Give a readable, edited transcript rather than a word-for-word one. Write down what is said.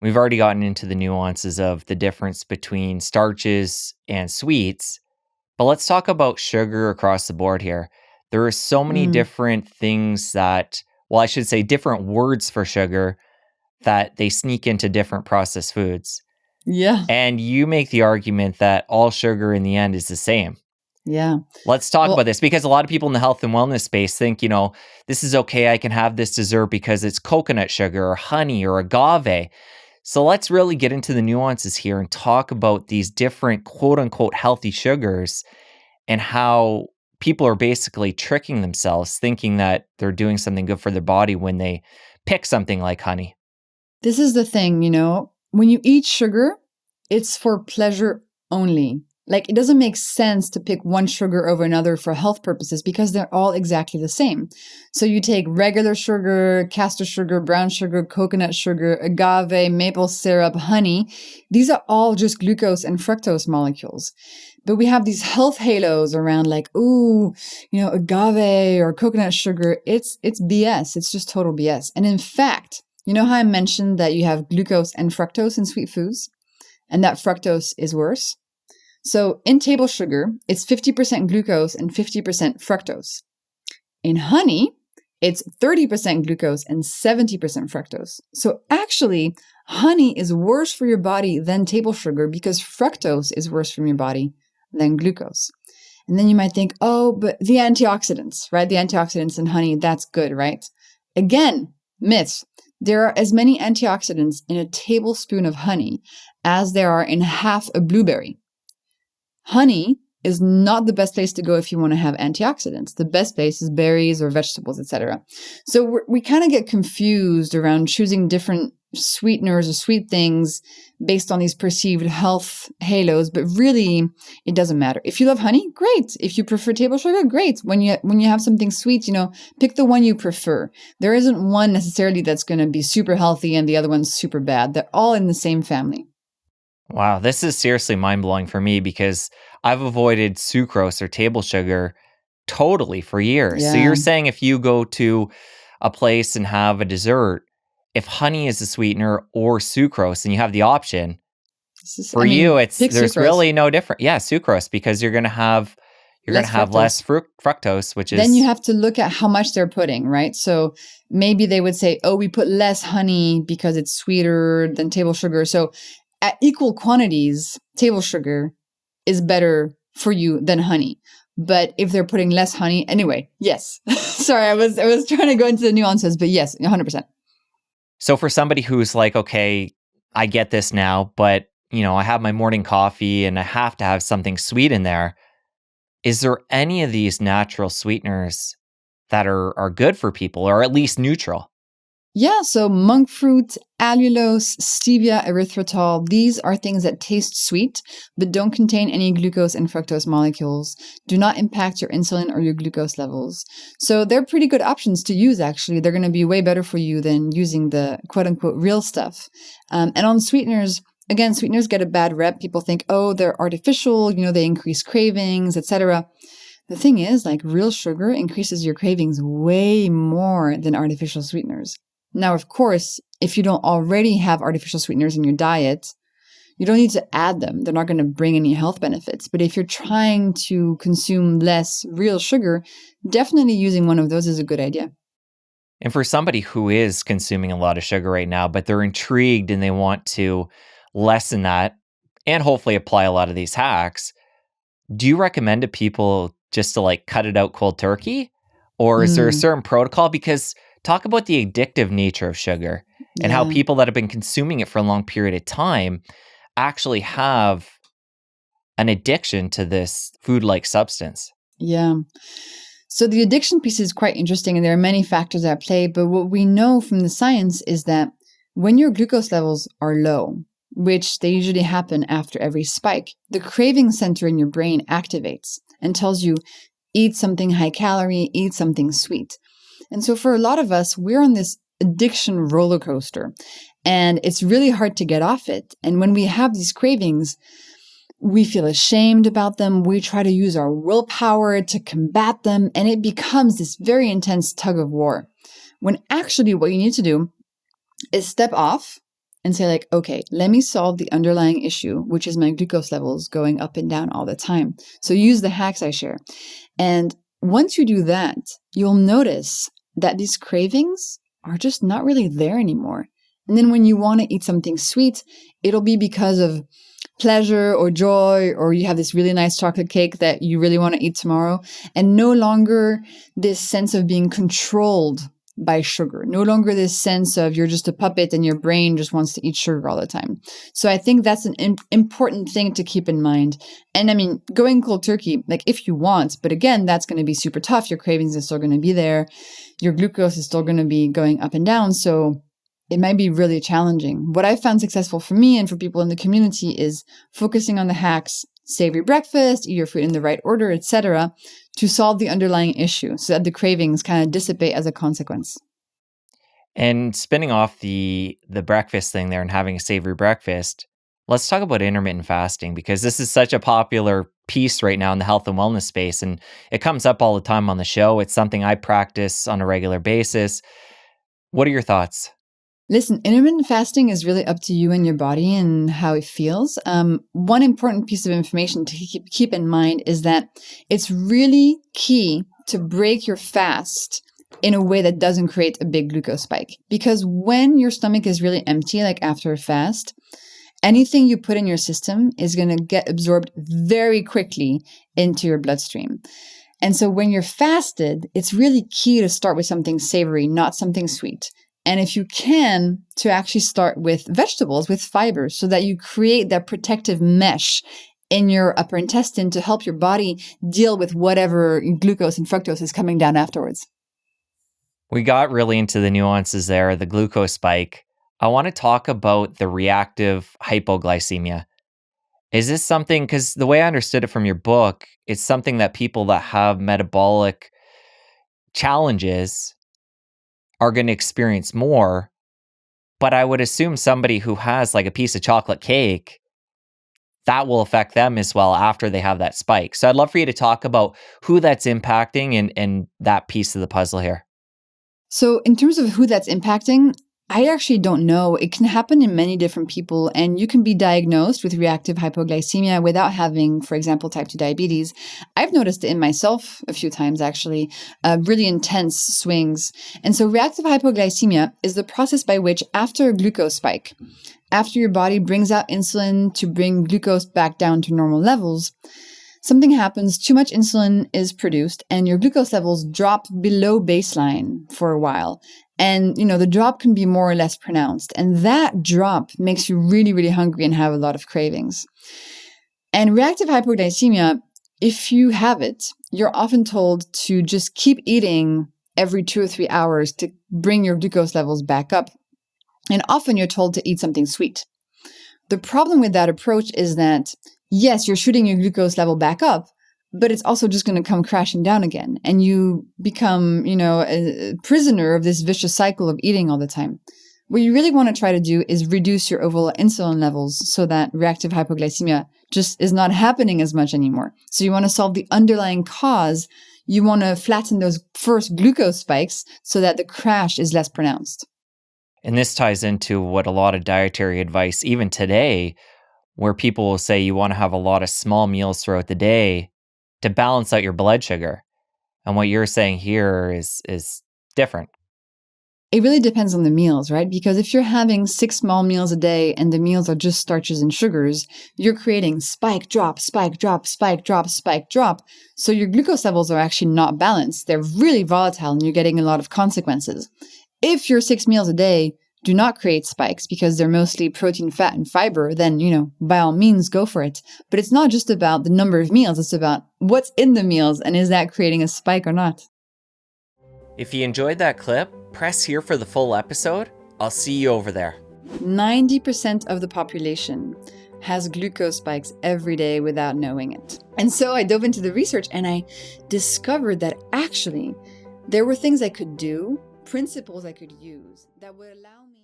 We've already gotten into the nuances of the difference between starches and sweets, but let's talk about sugar across the board here. There are so many Mm, different things that, well, I should say different words for sugar that they sneak into different processed foods. yeah. And you make the argument that all sugar in the end is the same. Yeah. Let's talk about Well, this because a lot of people in the health and wellness space think, this is okay. I can have this dessert because it's coconut sugar or honey or agave. So let's really get into the nuances here and talk about these different quote unquote healthy sugars and how people are basically tricking themselves thinking that they're doing something good for their body when they pick something like honey. this is the thing, when you eat sugar, it's for pleasure only. Like, it doesn't make sense to pick one sugar over another for health purposes because they're all exactly the same. So you take regular sugar, castor sugar, brown sugar, coconut sugar, agave, maple syrup, honey. These are all just glucose and fructose molecules. But we have these health halos around like, ooh, agave or coconut sugar. It's BS. It's just total BS. And in fact, you know how I mentioned that you have glucose and fructose in sweet foods and that fructose is worse? So in table sugar, it's 50% glucose and 50% fructose. In honey, it's 30% glucose and 70% fructose. So actually, honey is worse for your body than table sugar because fructose is worse for your body than glucose. And then you might think, oh, but the antioxidants, right? The antioxidants in honey, that's good, right? Again, myth. There are as many antioxidants in a tablespoon of honey as there are in half a blueberry. Honey is not the best place to go if you want to have antioxidants. The best place is berries or vegetables, etc. So we kind of get confused around choosing different sweeteners or sweet things based on these perceived health halos, but really it doesn't matter. If you love honey, great. If you prefer table sugar, great. When you have something sweet, pick the one you prefer. There isn't one necessarily that's going to be super healthy and the other one's super bad. They're all in the same family. Wow, this is seriously mind-blowing for me because I've avoided sucrose or table sugar totally for years. So Yeah. you're saying if you go to a place and have a dessert, if honey is a sweetener or sucrose and you have the option, for you Pick there's sucrose. really no different. Yeah, sucrose because you're going to have Less less fructose. fructose, which Then you is have to look at how much they're putting, right? So maybe they would say, oh, we put less honey because it's sweeter than table sugar. So at equal quantities, table sugar is better for you than honey. But if they're putting less honey, anyway, yes. Sorry, I was trying to go into the nuances, but yes, 100%. so for somebody who's like, okay, I get this now, but I have my morning coffee and I have to have something sweet in there. Is there any of these natural sweeteners that are good for people or at least neutral? Yeah, so monk fruit, allulose, stevia, erythritol, these are things that taste sweet, but don't contain any glucose and fructose molecules, do not impact your insulin or your glucose levels. So they're pretty good options to use, actually. They're going to be way better for you than using the quote-unquote real stuff. And on sweeteners, again, sweeteners get a bad rep. People think, oh, they're artificial, they increase cravings, etc. The thing is, like, real sugar increases your cravings way more than artificial sweeteners. Now, of course, if you don't already have artificial sweeteners in your diet, you don't need to add them. They're not going to bring any health benefits. But if you're trying to consume less real sugar, definitely using one of those is a good idea. And for somebody who is consuming a lot of sugar right now, but they're intrigued and they want to lessen that and hopefully apply a lot of these hacks, do you recommend to people just to cut it out cold turkey? Or is there a certain protocol? Because talk about the addictive nature of sugar and how Yeah. people that have been consuming it for a long period of time actually have an addiction to this food-like substance. Yeah. So the addiction piece is quite interesting, and there are many factors at play. But what we know from the science is that when your glucose levels are low, which they usually happen after every spike, the craving center in your brain activates and tells you, eat something high calorie, eat something sweet. And so for a lot of us, we're on this addiction roller coaster, and it's really hard to get off it. And when we have these cravings, we feel ashamed about them. We try to use our willpower to combat them, and it becomes this very intense tug of war. When actually what you need to do is step off and say like, okay, let me solve the underlying issue, which is my glucose levels going up and down all the time. So use the hacks I share. And once you do that, you'll notice that these cravings are just not really there anymore. And then when you want to eat something sweet, it'll be because of pleasure or joy, or you have this really nice chocolate cake that you really want to eat tomorrow, and no longer this sense of being controlled by sugar, no longer this sense of you're just a puppet and your brain just wants to eat sugar all the time. So I think that's an important thing to keep in mind. And I mean, going cold turkey, like if you want, but again, that's going to be super tough. Your cravings are still going to be there. Your glucose is still going to be going up and down. So it might be really challenging. What I found successful for me and for people in the community is focusing on the hacks, savory breakfast, eat your food in the right order, etc., to solve the underlying issue so that the cravings kind of dissipate as a consequence. And spinning off the breakfast thing there and having a savory breakfast, let's talk about intermittent fasting, because this is such a popular piece right now in the health and wellness space, and it comes up all the time on the show. It's something I practice on a regular basis. What are your thoughts? Listen, intermittent fasting is really up to you and your body and how it feels. One important piece of information to keep in mind is that it's really key to break your fast in a way that doesn't create a big glucose spike. Because when your stomach is really empty, like after a fast, anything you put in your system is going to get absorbed very quickly into your bloodstream. And so when you're fasted, it's really key to start with something savory, not something sweet. And if you can, to actually start with vegetables, with fibers, so that you create that protective mesh in your upper intestine to help your body deal with whatever glucose and fructose is coming down afterwards. We got really into the nuances there, the glucose spike. I want to talk about the reactive hypoglycemia. Is this something, because the way I understood it from your book, it's something that people that have metabolic challenges are going to experience more, but I would assume somebody who has like a piece of chocolate cake, that will affect them as well after they have that spike. So I'd love for you to talk about who that's impacting and that piece of the puzzle here. So in terms of who that's impacting, I actually don't know. It can happen in many different people, and you can be diagnosed with reactive hypoglycemia without having, for example, type 2 diabetes. I've noticed it in myself a few times, actually, really intense swings. And so reactive hypoglycemia is the process by which after a glucose spike, after your body brings out insulin to bring glucose back down to normal levels, something happens, too much insulin is produced, and your glucose levels drop below baseline for a while. And, the drop can be more or less pronounced. And that drop makes you really, really hungry and have a lot of cravings. And reactive hypoglycemia, if you have it, you're often told to just keep eating every 2 or 3 hours to bring your glucose levels back up. And often you're told to eat something sweet. The problem with that approach is that, yes, you're shooting your glucose level back up, but it's also just going to come crashing down again. And you become, a prisoner of this vicious cycle of eating all the time. What you really want to try to do is reduce your overall insulin levels so that reactive hypoglycemia just is not happening as much anymore. So you want to solve the underlying cause. You want to flatten those first glucose spikes so that the crash is less pronounced. And this ties into what a lot of dietary advice, even today, where people will say you want to have a lot of small meals throughout the day to balance out your blood sugar. And what you're saying here is different. It really depends on the meals, right? Because if you're having 6 small meals a day and the meals are just starches and sugars, you're creating spike, drop, spike, drop, spike, drop, spike, drop. So your glucose levels are actually not balanced. They're really volatile and you're getting a lot of consequences. If your 6 meals a day do not create spikes because they're mostly protein, fat, and fiber, then, by all means, go for it. But it's not just about the number of meals. It's about what's in the meals and is that creating a spike or not. If you enjoyed that clip, press here for the full episode. I'll see you over there. 90% of the population has glucose spikes every day without knowing it. And so I dove into the research and I discovered that actually there were things I could do, principles I could use that would allow me